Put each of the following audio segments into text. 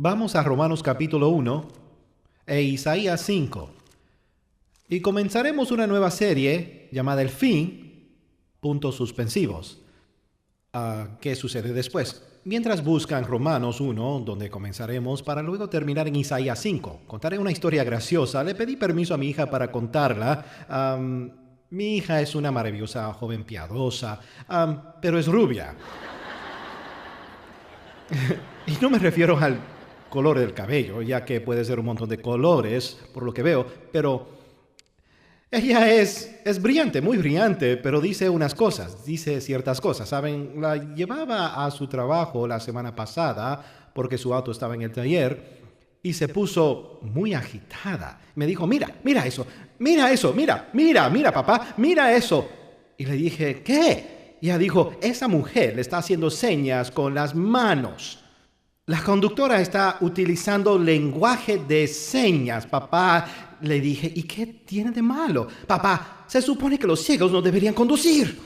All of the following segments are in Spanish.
Vamos a Romanos capítulo 1 e Isaías 5 y comenzaremos una nueva serie llamada El Fin, puntos suspensivos. ¿Qué sucede después? Mientras buscan Romanos 1, donde comenzaremos, para luego terminar en Isaías 5. Contaré una historia graciosa. Le pedí permiso a mi hija para contarla. Mi hija es una maravillosa joven piadosa, pero es rubia. Y no me refiero al color del cabello, ya que puede ser un montón de colores, por lo que veo, pero ella es brillante, muy brillante, pero dice ciertas cosas, ¿saben? La llevaba a su trabajo la semana pasada porque su auto estaba en el taller y se puso muy agitada. Me dijo, mira eso, mira papá, mira eso. Y le dije, ¿qué? Y ella dijo, esa mujer le está haciendo señas con las manos. La conductora está utilizando lenguaje de señas, papá. Le dije, ¿y qué tiene de malo? Papá, se supone que los ciegos no deberían conducir.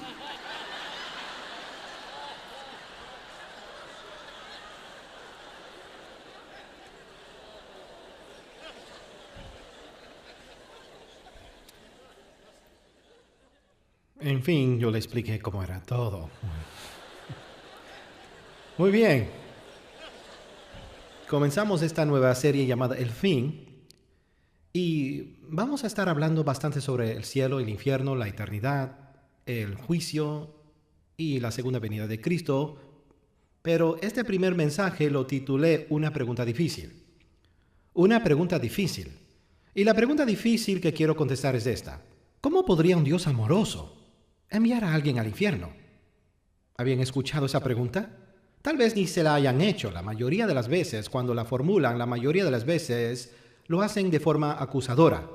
En fin, yo le expliqué cómo era todo. Muy bien. Comenzamos esta nueva serie llamada El Fin y vamos a estar hablando bastante sobre el cielo, el infierno, la eternidad, el juicio y la segunda venida de Cristo, pero este primer mensaje lo titulé Una pregunta difícil. Una pregunta difícil. Y la pregunta difícil que quiero contestar es esta. ¿Cómo podría un Dios amoroso enviar a alguien al infierno? ¿Habían escuchado esa pregunta? Tal vez ni se la hayan hecho. La mayoría de las veces, cuando la formulan, la mayoría de las veces lo hacen de forma acusadora.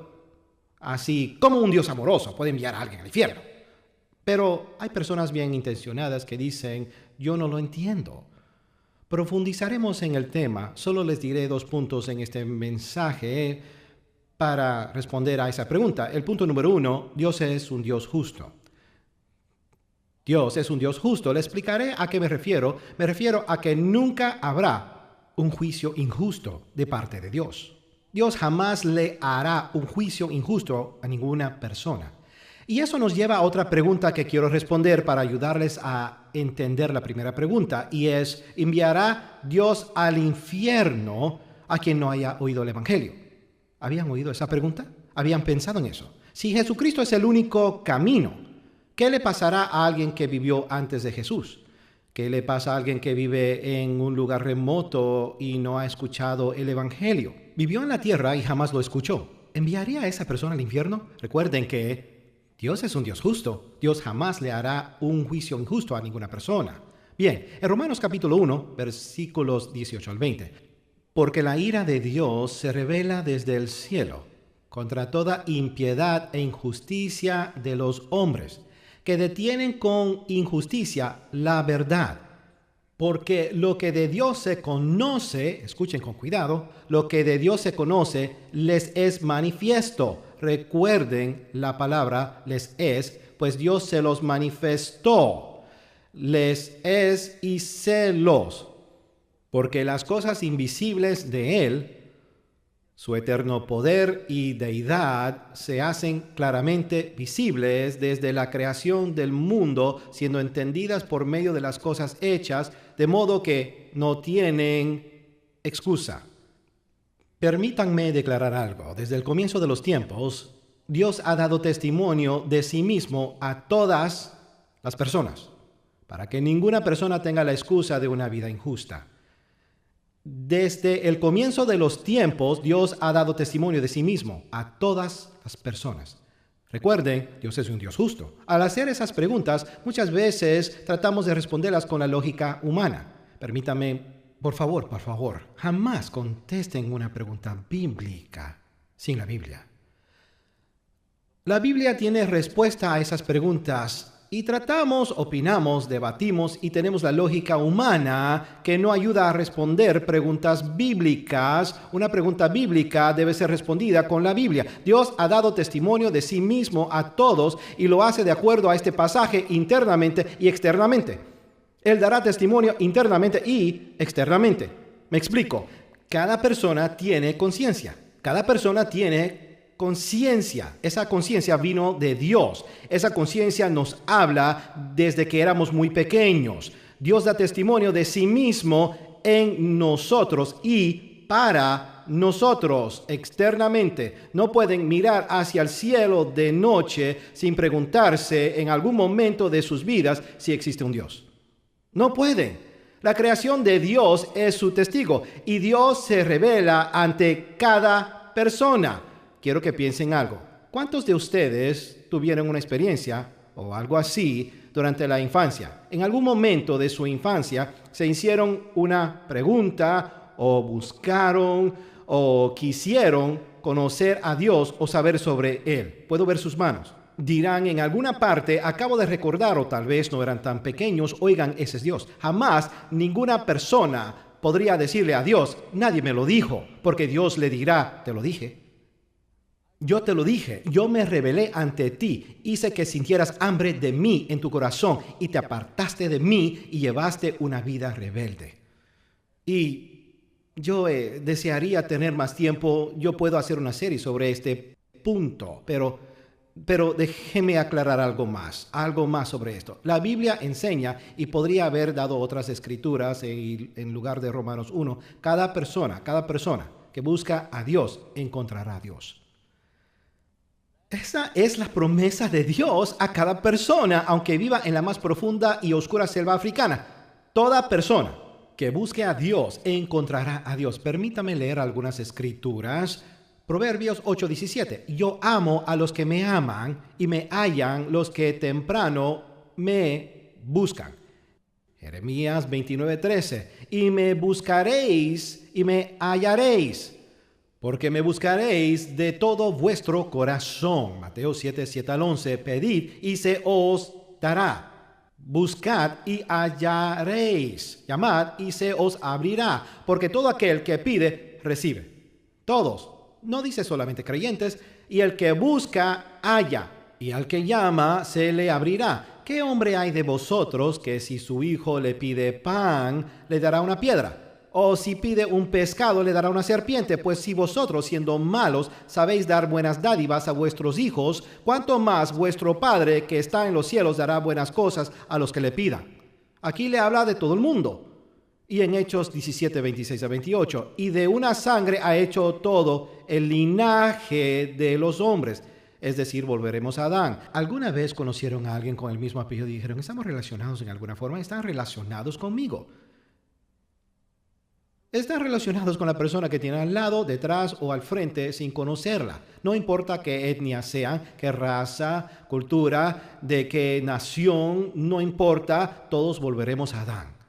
Así, ¿cómo un Dios amoroso puede enviar a alguien al infierno? Pero hay personas bien intencionadas que dicen, yo no lo entiendo. Profundizaremos en el tema. Solo les diré 2 puntos en este mensaje para responder a esa pregunta. El punto número 1, Dios es un Dios justo. Dios es un Dios justo. Le explicaré a qué me refiero. Me refiero a que nunca habrá un juicio injusto de parte de Dios. Dios jamás le hará un juicio injusto a ninguna persona. Y eso nos lleva a otra pregunta que quiero responder para ayudarles a entender la primera pregunta. Y es, ¿enviará Dios al infierno a quien no haya oído el Evangelio? ¿Habían oído esa pregunta? ¿Habían pensado en eso? Si Jesucristo es el único camino, ¿qué le pasará a alguien que vivió antes de Jesús? ¿Qué le pasa a alguien que vive en un lugar remoto y no ha escuchado el Evangelio? Vivió en la tierra y jamás lo escuchó. ¿Enviaría a esa persona al infierno? Recuerden que Dios es un Dios justo. Dios jamás le hará un juicio injusto a ninguna persona. Bien, en Romanos capítulo 1, versículos 18 al 20. Porque la ira de Dios se revela desde el cielo contra toda impiedad e injusticia de los hombres, que detienen con injusticia la verdad. Porque lo que de Dios se conoce, escuchen con cuidado, lo que de Dios se conoce les es manifiesto. Recuerden la palabra les es, pues Dios se los manifestó. Les es y celos, porque las cosas invisibles de Él, su eterno poder y deidad se hacen claramente visibles desde la creación del mundo, siendo entendidas por medio de las cosas hechas, de modo que no tienen excusa. Permítanme declarar algo. Desde el comienzo de los tiempos, Dios ha dado testimonio de sí mismo a todas las personas, para que ninguna persona tenga la excusa de una vida injusta. Desde el comienzo de los tiempos, Dios ha dado testimonio de sí mismo a todas las personas. Recuerden, Dios es un Dios justo. Al hacer esas preguntas, muchas veces tratamos de responderlas con la lógica humana. Permítame, por favor, jamás contesten una pregunta bíblica sin la Biblia. La Biblia tiene respuesta a esas preguntas. Y tratamos, opinamos, debatimos y tenemos la lógica humana que no ayuda a responder preguntas bíblicas. Una pregunta bíblica debe ser respondida con la Biblia. Dios ha dado testimonio de sí mismo a todos y lo hace de acuerdo a este pasaje internamente y externamente. Él dará testimonio internamente y externamente. Me explico. Cada persona tiene conciencia. Cada persona tiene conciencia. Esa conciencia vino de Dios. Esa conciencia nos habla desde que éramos muy pequeños. Dios da testimonio de sí mismo en nosotros y para nosotros externamente. No pueden mirar hacia el cielo de noche sin preguntarse en algún momento de sus vidas si existe un Dios. No pueden. La creación de Dios es su testigo y Dios se revela ante cada persona. Quiero que piensen algo. ¿Cuántos de ustedes tuvieron una experiencia o algo así durante la infancia? En algún momento de su infancia se hicieron una pregunta o buscaron o quisieron conocer a Dios o saber sobre Él. Puedo ver sus manos. Dirán en alguna parte, acabo de recordar, o tal vez no eran tan pequeños, oigan, ese es Dios. Jamás ninguna persona podría decirle a Dios, nadie me lo dijo, porque Dios le dirá, te lo dije. Yo te lo dije, yo me revelé ante ti, hice que sintieras hambre de mí en tu corazón y te apartaste de mí y llevaste una vida rebelde. Y yo desearía tener más tiempo, yo puedo hacer una serie sobre este punto, pero déjeme aclarar algo más sobre esto. La Biblia enseña, y podría haber dado otras escrituras en lugar de Romanos 1, cada persona que busca a Dios encontrará a Dios. Esa es la promesa de Dios a cada persona, aunque viva en la más profunda y oscura selva africana. Toda persona que busque a Dios encontrará a Dios. Permítame leer algunas escrituras. Proverbios 8:17. Yo amo a los que me aman y me hallan los que temprano me buscan. Jeremías 29:13. Y me buscaréis y me hallaréis, porque me buscaréis de todo vuestro corazón. Mateo 7:7-11. Pedid y se os dará. Buscad y hallaréis. Llamad y se os abrirá, porque todo aquel que pide, recibe. Todos. No dice solamente creyentes, y el que busca, halla, y al que llama, se le abrirá. ¿Qué hombre hay de vosotros que si su hijo le pide pan, le dará una piedra? O si pide un pescado, le dará una serpiente. Pues si vosotros, siendo malos, sabéis dar buenas dádivas a vuestros hijos, ¿cuánto más vuestro Padre que está en los cielos dará buenas cosas a los que le pidan? Aquí le habla de todo el mundo. Y en Hechos 17:26-28, y de una sangre ha hecho todo el linaje de los hombres. Es decir, volveremos a Adán. ¿Alguna vez conocieron a alguien con el mismo apellido y dijeron, estamos relacionados en alguna forma? ¿Están relacionados conmigo? Están relacionados con la persona que tiene al lado, detrás o al frente sin conocerla. No importa qué etnia sean, qué raza, cultura, de qué nación, no importa, todos volveremos a Adán.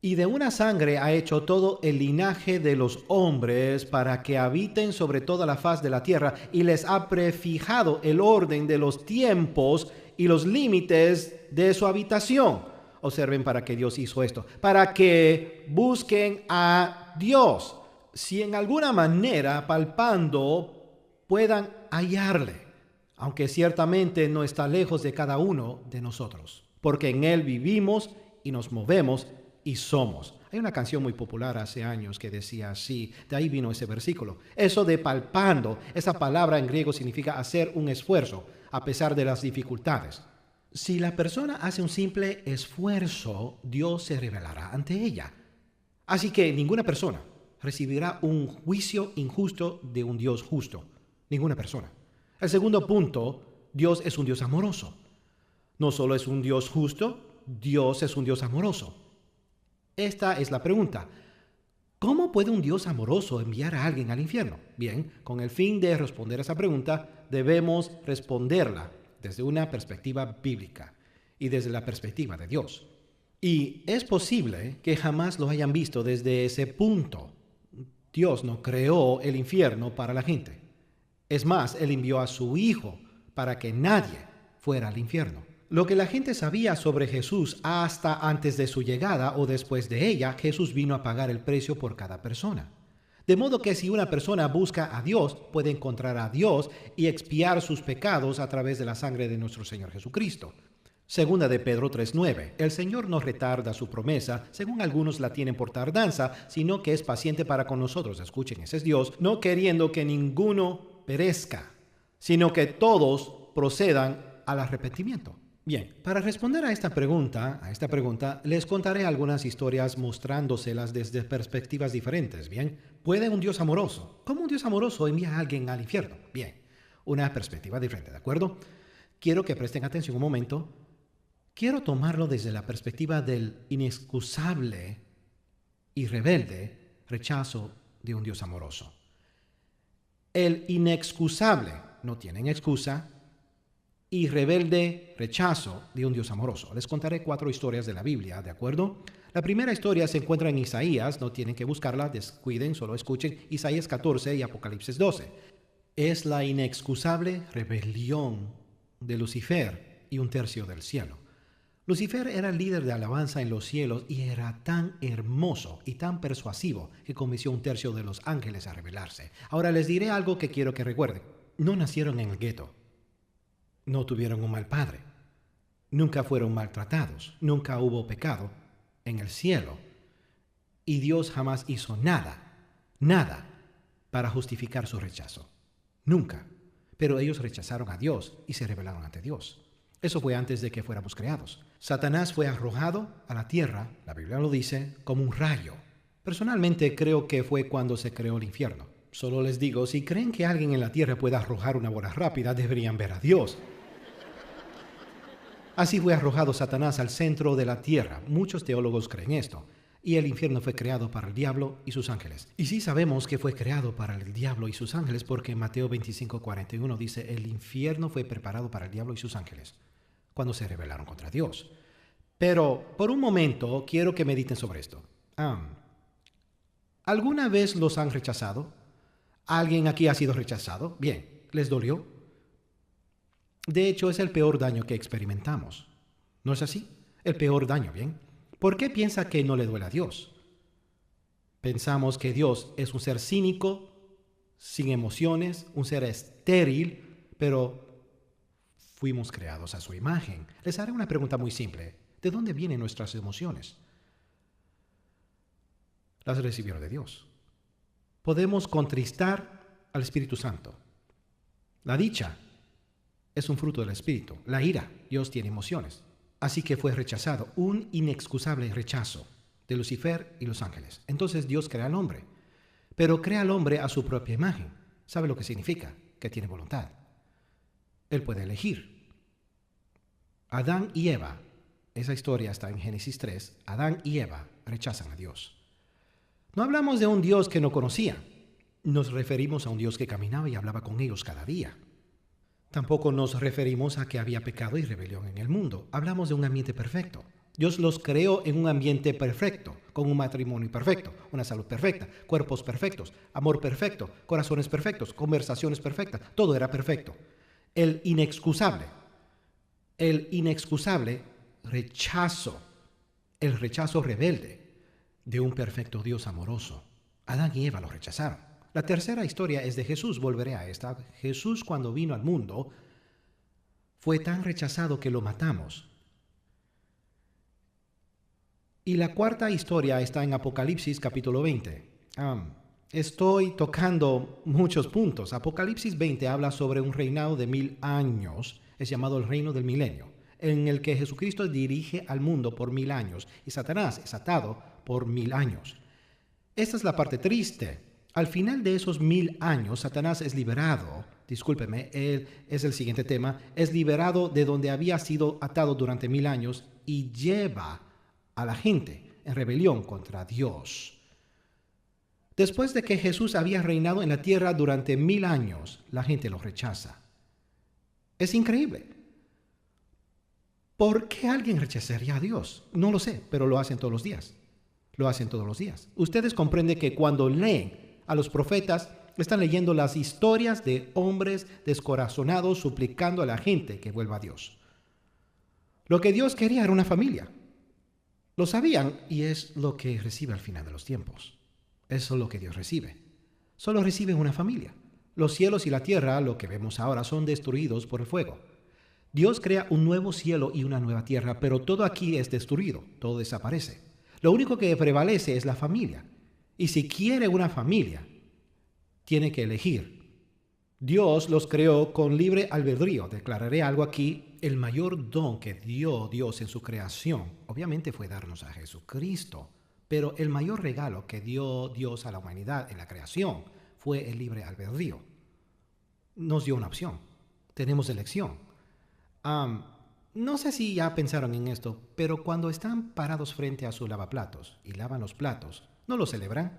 Y de una sangre ha hecho todo el linaje de los hombres para que habiten sobre toda la faz de la tierra y les ha prefijado el orden de los tiempos y los límites de su habitación. Observen para qué Dios hizo esto. Para que busquen a Dios. Si en alguna manera palpando puedan hallarle. Aunque ciertamente no está lejos de cada uno de nosotros. Porque en Él vivimos y nos movemos y somos. Hay una canción muy popular hace años que decía así, de ahí vino ese versículo. Eso de palpando, esa palabra en griego significa hacer un esfuerzo a pesar de las dificultades. Si la persona hace un simple esfuerzo, Dios se revelará ante ella. Así que ninguna persona recibirá un juicio injusto de un Dios justo. Ninguna persona. El segundo punto, Dios es un Dios amoroso. No solo es un Dios justo, Dios es un Dios amoroso. Esta es la pregunta. ¿Cómo puede un Dios amoroso enviar a alguien al infierno? Bien, con el fin de responder esa pregunta, debemos responderla desde una perspectiva bíblica y desde la perspectiva de Dios. Y es posible que jamás lo hayan visto desde ese punto. Dios no creó el infierno para la gente. Es más, Él envió a su Hijo para que nadie fuera al infierno. Lo que la gente sabía sobre Jesús hasta antes de su llegada o después de ella, Jesús vino a pagar el precio por cada persona. De modo que si una persona busca a Dios, puede encontrar a Dios y expiar sus pecados a través de la sangre de nuestro Señor Jesucristo. Segunda de Pedro 3:9. El Señor no retarda su promesa, según algunos la tienen por tardanza, sino que es paciente para con nosotros. Escuchen, ese es Dios, no queriendo que ninguno perezca, sino que todos procedan al arrepentimiento. Bien, para responder a esta pregunta, les contaré algunas historias mostrándoselas desde perspectivas diferentes. Bien, ¿puede un Dios amoroso? ¿Cómo un Dios amoroso envía a alguien al infierno? Bien, una perspectiva diferente, ¿de acuerdo? Quiero que presten atención un momento. Quiero tomarlo desde la perspectiva del inexcusable y rebelde rechazo de un Dios amoroso. El inexcusable, no tienen excusa, y rebelde rechazo de un Dios amoroso. Les contaré 4 historias de la Biblia, ¿de acuerdo? La primera historia se encuentra en Isaías, no tienen que buscarla, descuiden, solo escuchen Isaías 14 y Apocalipsis 12. Es la inexcusable rebelión de Lucifer y un tercio del cielo. Lucifer era el líder de alabanza en los cielos y era tan hermoso y tan persuasivo que convenció a un tercio de los ángeles a rebelarse. Ahora les diré algo que quiero que recuerden. No nacieron en el gueto. No tuvieron un mal padre. Nunca fueron maltratados. Nunca hubo pecado en el cielo. Y Dios jamás hizo nada para justificar su rechazo. Nunca. Pero ellos rechazaron a Dios y se rebelaron ante Dios. Eso fue antes de que fuéramos creados. Satanás fue arrojado a la tierra, la Biblia lo dice, como un rayo. Personalmente creo que fue cuando se creó el infierno. Solo les digo, si creen que alguien en la tierra puede arrojar una bola rápida, deberían ver a Dios. Así fue arrojado Satanás al centro de la tierra. Muchos teólogos creen esto. Y el infierno fue creado para el diablo y sus ángeles. Y sí sabemos que fue creado para el diablo y sus ángeles porque en Mateo 25:41 dice, el infierno fue preparado para el diablo y sus ángeles, cuando se rebelaron contra Dios. Pero por un momento quiero que mediten sobre esto. ¿Alguna vez los han rechazado? ¿Alguien aquí ha sido rechazado? Bien, ¿les dolió? De hecho, es el peor daño que experimentamos. ¿No es así? El peor daño, ¿bien? ¿Por qué piensa que no le duele a Dios? Pensamos que Dios es un ser cínico, sin emociones, un ser estéril, pero fuimos creados a su imagen. Les haré una pregunta muy simple. ¿De dónde vienen nuestras emociones? Las recibieron de Dios. Podemos contristar al Espíritu Santo. La dicha es un fruto del Espíritu. La ira, Dios tiene emociones. Así que fue rechazado, un inexcusable rechazo de Lucifer y los ángeles. Entonces Dios crea al hombre, pero crea al hombre a su propia imagen. ¿Sabe lo que significa? Que tiene voluntad. Él puede elegir. Adán y Eva, esa historia está en Génesis 3, Adán y Eva rechazan a Dios. No hablamos de un Dios que no conocía, nos referimos a un Dios que caminaba y hablaba con ellos cada día. Tampoco nos referimos a que había pecado y rebelión en el mundo. Hablamos de un ambiente perfecto. Dios los creó en un ambiente perfecto, con un matrimonio perfecto, una salud perfecta, cuerpos perfectos, amor perfecto, corazones perfectos, conversaciones perfectas. Todo era perfecto. El inexcusable rechazo, el rechazo rebelde de un perfecto Dios amoroso. Adán y Eva lo rechazaron. La tercera historia es de Jesús, volveré a esta. Jesús, cuando vino al mundo, fue tan rechazado que lo matamos. Y la cuarta historia está en Apocalipsis capítulo 20. Estoy tocando muchos puntos. Apocalipsis 20 habla sobre un reinado de 1000 años, es llamado el reino del milenio, en el que Jesucristo dirige al mundo por 1000 años y Satanás es atado por 1000 años. Esta es la parte triste. Al final de esos 1000 años, Satanás es liberado, discúlpeme, es el siguiente tema, es liberado de donde había sido atado durante 1000 años y lleva a la gente en rebelión contra Dios. Después de que Jesús había reinado en la tierra durante 1000 años, la gente lo rechaza. Es increíble. ¿Por qué alguien rechazaría a Dios? No lo sé, pero lo hacen todos los días. Lo hacen todos los días. Ustedes comprenden que cuando leen a los profetas, están leyendo las historias de hombres descorazonados suplicando a la gente que vuelva a Dios. Lo que Dios quería era una familia. Lo sabían y es lo que recibe al final de los tiempos. Eso es lo que Dios recibe. Solo reciben una familia. Los cielos y la tierra, lo que vemos ahora, son destruidos por el fuego. Dios crea un nuevo cielo y una nueva tierra, pero todo aquí es destruido, todo desaparece. Lo único que prevalece es la familia. Y si quiere una familia, tiene que elegir. Dios los creó con libre albedrío. Declararé algo aquí. El mayor don que dio Dios en su creación, obviamente, fue darnos a Jesucristo. Pero el mayor regalo que dio Dios a la humanidad en la creación fue el libre albedrío. Nos dio una opción. Tenemos elección. No sé si ya pensaron en esto, pero cuando están parados frente a su lavaplatos y lavan los platos, no lo celebran,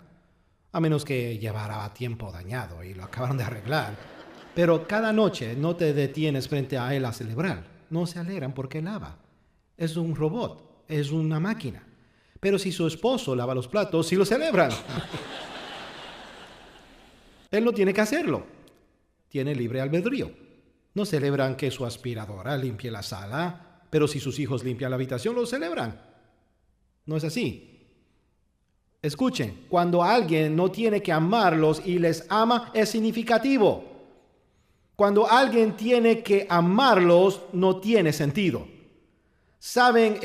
a menos que llevara tiempo dañado y lo acabaron de arreglar. Pero cada noche no te detienes frente a él a celebrar. No se alegran porque lava. Es un robot, es una máquina. Pero si su esposo lava los platos, sí lo celebran. Él no tiene que hacerlo. Tiene libre albedrío. No celebran que su aspiradora limpie la sala, pero si sus hijos limpian la habitación, lo celebran. No es así. Escuchen, cuando alguien no tiene que amarlos y les ama, es significativo. Cuando alguien tiene que amarlos, no tiene sentido. Saben,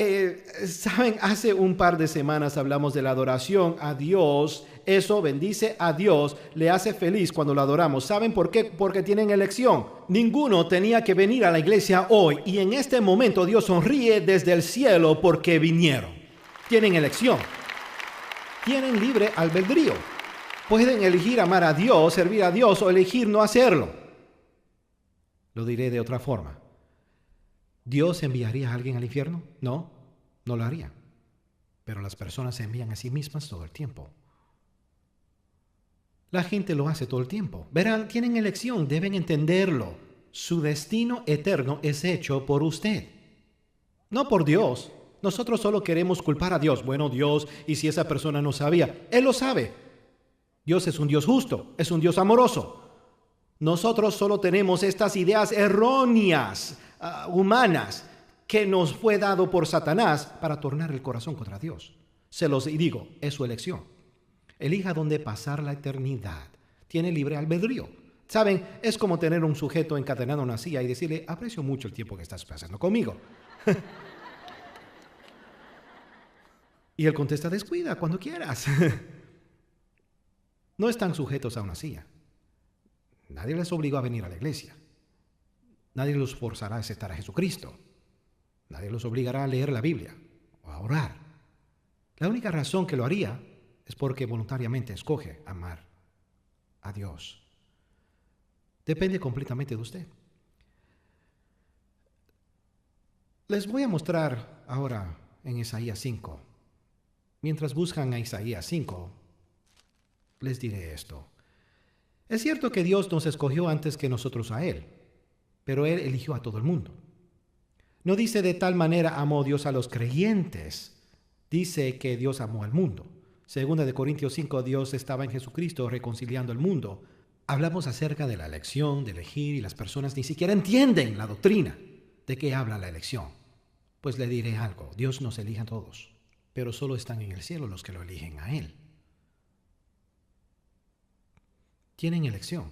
hace un par de semanas hablamos de la adoración a Dios. Eso bendice a Dios, le hace feliz cuando lo adoramos. ¿Saben por qué? Porque tienen elección. Ninguno tenía que venir a la iglesia hoy y en este momento Dios sonríe desde el cielo porque vinieron. Tienen elección. Tienen libre albedrío. Pueden elegir amar a Dios, servir a Dios o elegir no hacerlo. Lo diré de otra forma. ¿Dios enviaría a alguien al infierno? No, no lo haría. Pero las personas se envían a sí mismas todo el tiempo. La gente lo hace todo el tiempo. Verán, tienen elección, deben entenderlo. Su destino eterno es hecho por usted, no por Dios. Nosotros solo queremos culpar a Dios. Bueno, Dios, y si esa persona no sabía, Él lo sabe. Dios es un Dios justo, es un Dios amoroso. Nosotros solo tenemos estas ideas erróneas, humanas, que nos fue dado por Satanás para tornar el corazón contra Dios. Se los digo, es su elección. Elija dónde pasar la eternidad. Tiene libre albedrío. Saben, es como tener un sujeto encadenado a una silla y decirle, aprecio mucho el tiempo que estás pasando conmigo. Y él contesta, descuida cuando quieras. No están sujetos a una silla. Nadie les obligó a venir a la iglesia. Nadie los forzará a aceptar a Jesucristo. Nadie los obligará a leer la Biblia o a orar. La única razón que lo haría es porque voluntariamente escoge amar a Dios. Depende completamente de usted. Les voy a mostrar ahora en Isaías 5. Mientras buscan a Isaías 5, les diré esto. Es cierto que Dios nos escogió antes que nosotros a Él, pero Él eligió a todo el mundo. No dice de tal manera amó Dios a los creyentes, dice que Dios amó al mundo. Segunda de Corintios 5, Dios estaba en Jesucristo reconciliando el mundo. Hablamos acerca de la elección, de elegir, y las personas ni siquiera entienden la doctrina. ¿De qué habla la elección? Pues le diré algo, Dios nos elige a todos, pero solo están en el cielo los que lo eligen a Él. Tienen elección.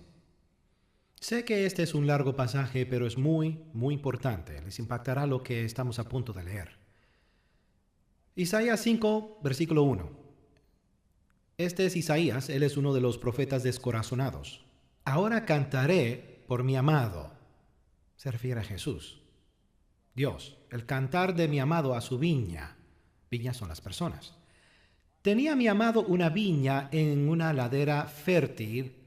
Sé que este es un largo pasaje, pero es muy, muy importante. Les impactará lo que estamos a punto de leer. Isaías 5, versículo 1. Este es Isaías, él es uno de los profetas descorazonados. Ahora cantaré por mi amado. Se refiere a Jesús. Dios, el cantar de mi amado a su viña. Viñas son las personas. Tenía mi amado una viña en una ladera fértil.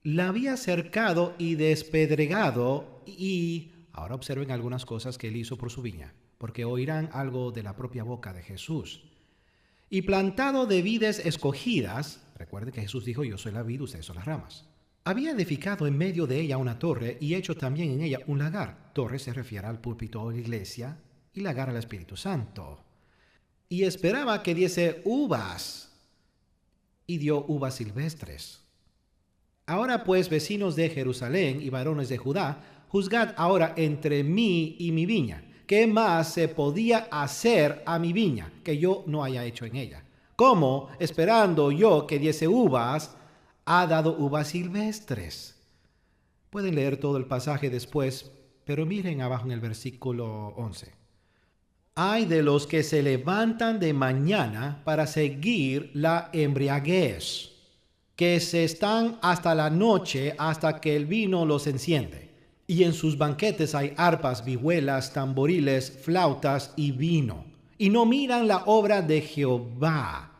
La había cercado y despedregado y ahora observen algunas cosas que él hizo por su viña, porque oirán algo de la propia boca de Jesús. Y plantado de vides escogidas, recuerden que Jesús dijo, yo soy la vid, ustedes son las ramas. Había edificado en medio de ella una torre y hecho también en ella un lagar. Torre se refiere al púlpito de la iglesia y lagar al Espíritu Santo. Y esperaba que diese uvas y dio uvas silvestres. Ahora pues, vecinos de Jerusalén y varones de Judá, juzgad ahora entre mí y mi viña. ¿Qué más se podía hacer a mi viña que yo no haya hecho en ella? ¿Cómo, esperando yo que diese uvas, ha dado uvas silvestres? Pueden leer todo el pasaje después, pero miren abajo en el versículo 11. Ay de los que se levantan de mañana para seguir la embriaguez, que se están hasta la noche hasta que el vino los enciende. Y en sus banquetes hay arpas, vihuelas, tamboriles, flautas y vino. Y no miran la obra de Jehová,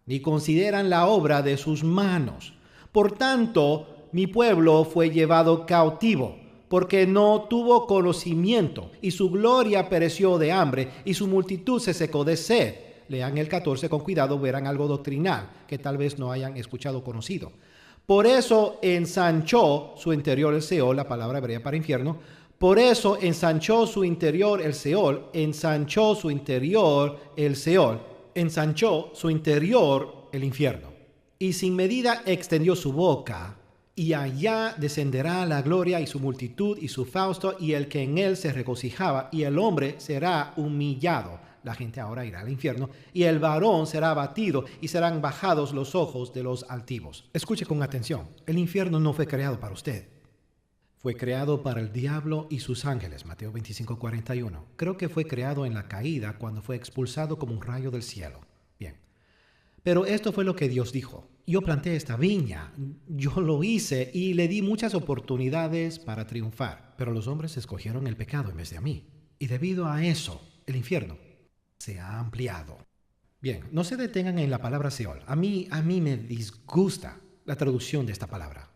ni consideran la obra de sus manos. Por tanto, mi pueblo fue llevado cautivo, porque no tuvo conocimiento, y su gloria pereció de hambre, y su multitud se secó de sed. Lean el 14 con cuidado, verán algo doctrinal que tal vez no hayan escuchado o conocido. Por eso ensanchó su interior el Seol, la palabra hebrea para infierno. Por eso ensanchó su interior el Seol, ensanchó su interior el Seol, ensanchó su interior el infierno. Y sin medida extendió su boca, y allá descenderá la gloria y su multitud y su fausto y el que en él se regocijaba, y el hombre será humillado. La gente ahora irá al infierno, y el varón será abatido, y serán bajados los ojos de los altivos. Escuche con atención, el infierno no fue creado para usted. Fue creado para el diablo y sus ángeles, Mateo 25:41. Creo que fue creado en la caída cuando fue expulsado como un rayo del cielo. Bien. Pero esto fue lo que Dios dijo. Yo planté esta viña, yo lo hice y le di muchas oportunidades para triunfar. Pero los hombres escogieron el pecado en vez de a mí. Y debido a eso, el infierno se ha ampliado. Bien, no se detengan en la palabra Seol. A mí me disgusta la traducción de esta palabra.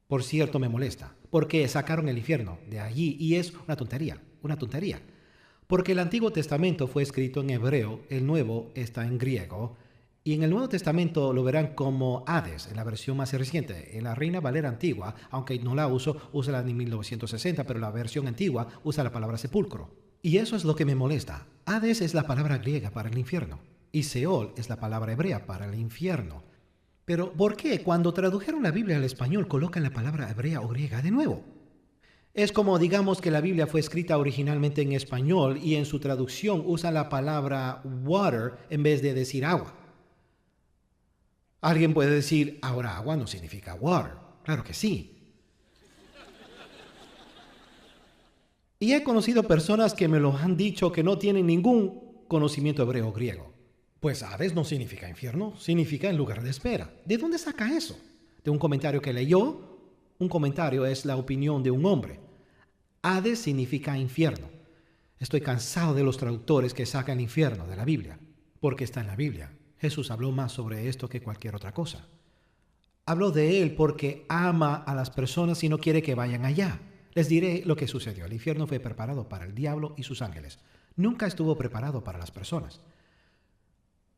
Por cierto, me molesta, porque sacaron el infierno de allí y es una tontería. Porque el Antiguo Testamento fue escrito en hebreo, el Nuevo está en griego, y en el Nuevo Testamento lo verán como Hades, en la versión más reciente. En la Reina Valera antigua, aunque no la uso, usa la de 1960, pero la versión antigua usa la palabra sepulcro. Y eso es lo que me molesta. Hades es la palabra griega para el infierno, y Seol es la palabra hebrea para el infierno. Pero ¿por qué cuando tradujeron la Biblia al español colocan la palabra hebrea o griega de nuevo? Es como digamos que la Biblia fue escrita originalmente en español y en su traducción usan la palabra water en vez de decir agua. Alguien puede decir, ahora agua no significa water. Claro que sí. Y he conocido personas que me lo han dicho que no tienen ningún conocimiento hebreo o griego. Pues Hades no significa infierno, significa en lugar de espera. ¿De dónde saca eso? ¿De un comentario que leyó? Un comentario es la opinión de un hombre. Hades significa infierno. Estoy cansado de los traductores que sacan infierno de la Biblia, porque está en la Biblia. Jesús habló más sobre esto que cualquier otra cosa. Habló de él porque ama a las personas y no quiere que vayan allá. Les diré lo que sucedió. El infierno fue preparado para el diablo y sus ángeles. Nunca estuvo preparado para las personas.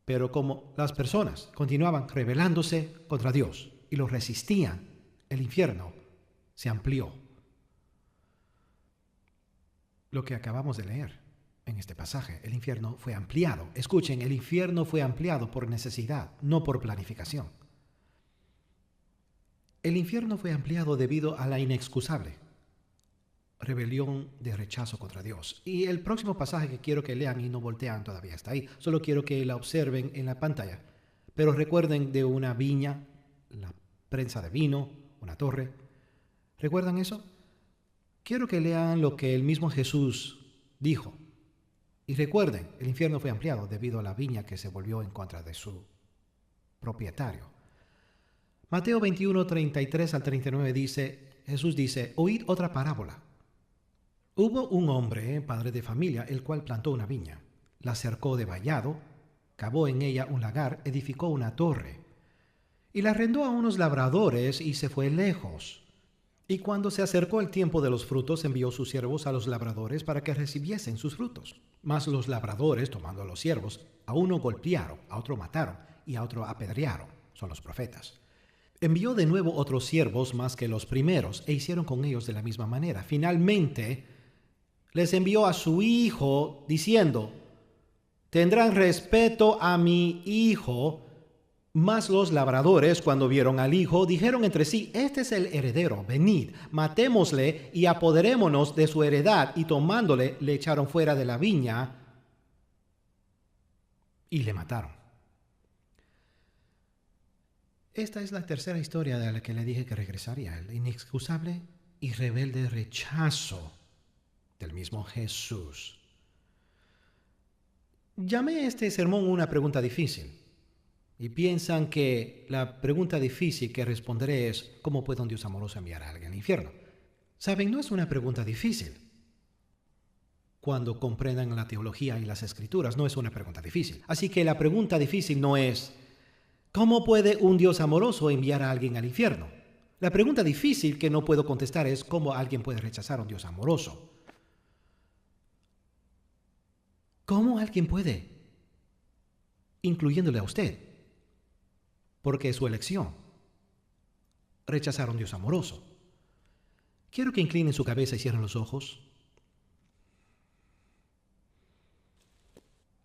Pero como las personas continuaban rebelándose contra Dios y lo resistían, el infierno se amplió. Lo que acabamos de leer en este pasaje, el infierno fue ampliado. Escuchen, el infierno fue ampliado por necesidad, no por planificación. El infierno fue ampliado debido a la inexcusable rebelión de rechazo contra Dios. Y el próximo pasaje que quiero que lean y no voltean todavía está ahí. Solo quiero que la observen en la pantalla. Pero recuerden de una viña, la prensa de vino, una torre. ¿Recuerdan eso? Quiero que lean lo que el mismo Jesús dijo. Y recuerden, el infierno fue ampliado debido a la viña que se volvió en contra de su propietario. Mateo 21, 33 al 39 dice, Jesús dice, oíd otra parábola. Hubo un hombre, padre de familia, el cual plantó una viña, la cercó de vallado, cavó en ella un lagar, edificó una torre, y la arrendó a unos labradores y se fue lejos. Y cuando se acercó el tiempo de los frutos, envió sus siervos a los labradores para que recibiesen sus frutos. Mas los labradores, tomando a los siervos, a uno golpearon, a otro mataron y a otro apedrearon. Son los profetas. Envió de nuevo otros siervos más que los primeros, e hicieron con ellos de la misma manera. Finalmente, les envió a su hijo, diciendo, tendrán respeto a mi hijo. Mas los labradores, cuando vieron al hijo, dijeron entre sí, este es el heredero, venid, matémosle y apoderémonos de su heredad. Y tomándole, le echaron fuera de la viña y le mataron. Esta es la tercera historia de la que le dije que regresaría, el inexcusable y rebelde rechazo del mismo Jesús. Llamé a este sermón una pregunta difícil. Y piensan que la pregunta difícil que responderé es: ¿cómo puede un Dios amoroso enviar a alguien al infierno? Saben, no es una pregunta difícil. Cuando comprendan la teología y las escrituras, no es una pregunta difícil. Así que la pregunta difícil no es: ¿cómo puede un Dios amoroso enviar a alguien al infierno? La pregunta difícil que no puedo contestar es: ¿cómo alguien puede rechazar a un Dios amoroso? ¿Cómo alguien puede? Incluyéndole a usted. Porque es su elección rechazar a un Dios amoroso. Quiero que inclinen su cabeza y cierren los ojos.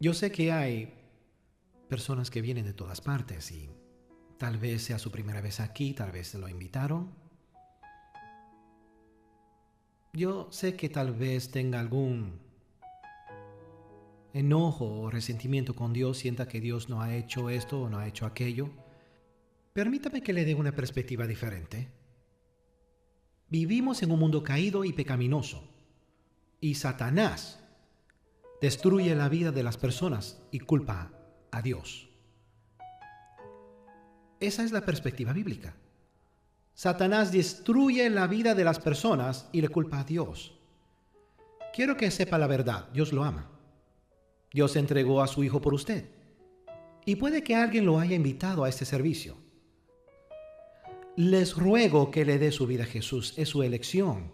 Yo sé que hay personas que vienen de todas partes y tal vez sea su primera vez aquí, tal vez se lo invitaron. Yo sé que tal vez tenga algún enojo o resentimiento con Dios, sienta que Dios no ha hecho esto o no ha hecho aquello. Permítame que le dé una perspectiva diferente. Vivimos en un mundo caído y pecaminoso, y Satanás destruye la vida de las personas y culpa a Dios. Esa es la perspectiva bíblica. Satanás destruye la vida de las personas y le culpa a Dios. Quiero que sepa la verdad: Dios lo ama. Dios entregó a su Hijo por usted. Y puede que alguien lo haya invitado a este servicio. Les ruego que le dé su vida a Jesús. Es su elección.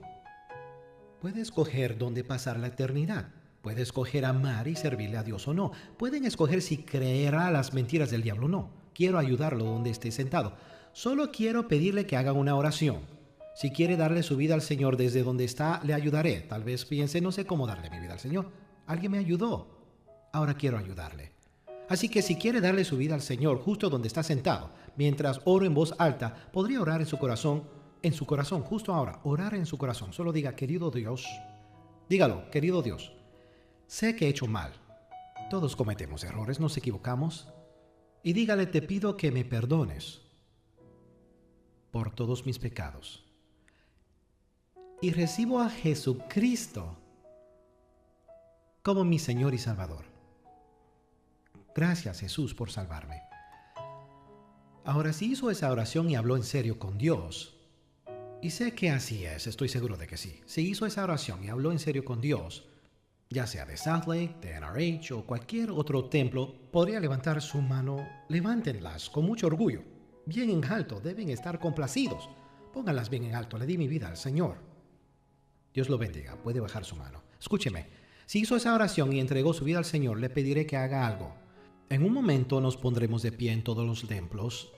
Puede escoger dónde pasar la eternidad. Puede escoger amar y servirle a Dios o no. Pueden escoger si creerá las mentiras del diablo o no. Quiero ayudarlo donde esté sentado. Solo quiero pedirle que haga una oración. Si quiere darle su vida al Señor desde donde está, le ayudaré. Tal vez piense: no sé cómo darle mi vida al Señor. Alguien me ayudó. Ahora quiero ayudarle. Así que si quiere darle su vida al Señor justo donde está sentado, mientras oro en voz alta, podría orar en su corazón, justo ahora, orar en su corazón. Solo diga: querido Dios, dígalo: querido Dios, sé que he hecho mal. Todos cometemos errores, nos equivocamos. Y dígale: te pido que me perdones por todos mis pecados. Y recibo a Jesucristo como mi Señor y Salvador. Gracias, Jesús, por salvarme. Ahora, si hizo esa oración y habló en serio con Dios, y sé que así es, estoy seguro de que sí. Si hizo esa oración y habló en serio con Dios, ya sea de South Lake, de NRH o cualquier otro templo, podría levantar su mano. Levántenlas con mucho orgullo, bien en alto. Deben estar complacidos. Pónganlas bien en alto. Le di mi vida al Señor. Dios lo bendiga. Puede bajar su mano. Escúcheme. Si hizo esa oración y entregó su vida al Señor, le pediré que haga algo. En un momento nos pondremos de pie en todos los templos,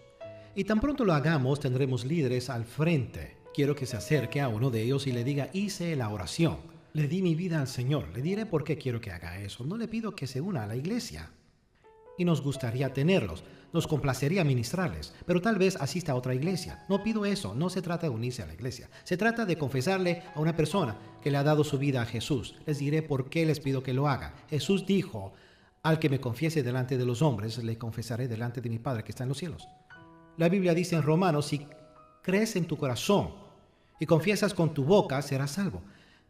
y tan pronto lo hagamos tendremos líderes al frente. Quiero que se acerque a uno de ellos y le diga: hice la oración, le di mi vida al Señor. Le diré por qué quiero que haga eso. No le pido que se una a la iglesia. Y nos gustaría tenerlos, nos complacería ministrarles, pero tal vez asista a otra iglesia. No pido eso, no se trata de unirse a la iglesia. Se trata de confesarle a una persona que le ha dado su vida a Jesús. Les diré por qué les pido que lo haga. Jesús dijo: al que me confiese delante de los hombres, le confesaré delante de mi Padre que está en los cielos. La Biblia dice en Romanos: si crees en tu corazón y confiesas con tu boca, serás salvo.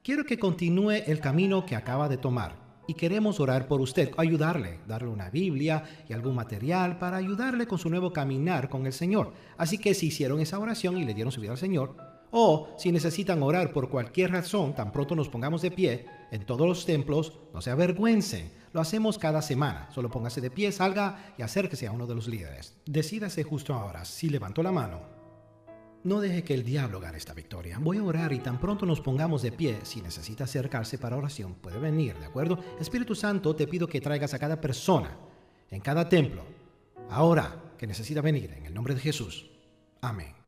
Quiero que continúe el camino que acaba de tomar. Y queremos orar por usted, ayudarle, darle una Biblia y algún material para ayudarle con su nuevo caminar con el Señor. Así que si hicieron esa oración y le dieron su vida al Señor, o si necesitan orar por cualquier razón, tan pronto nos pongamos de pie en todos los templos, no se avergüencen. Lo hacemos cada semana. Solo póngase de pie, salga y acérquese a uno de los líderes. Decídase justo ahora. Si levantó la mano, no deje que el diablo gane esta victoria. Voy a orar y tan pronto nos pongamos de pie. Si necesita acercarse para oración, puede venir, ¿de acuerdo? Espíritu Santo, te pido que traigas a cada persona en cada templo ahora que necesita venir, en el nombre de Jesús. Amén.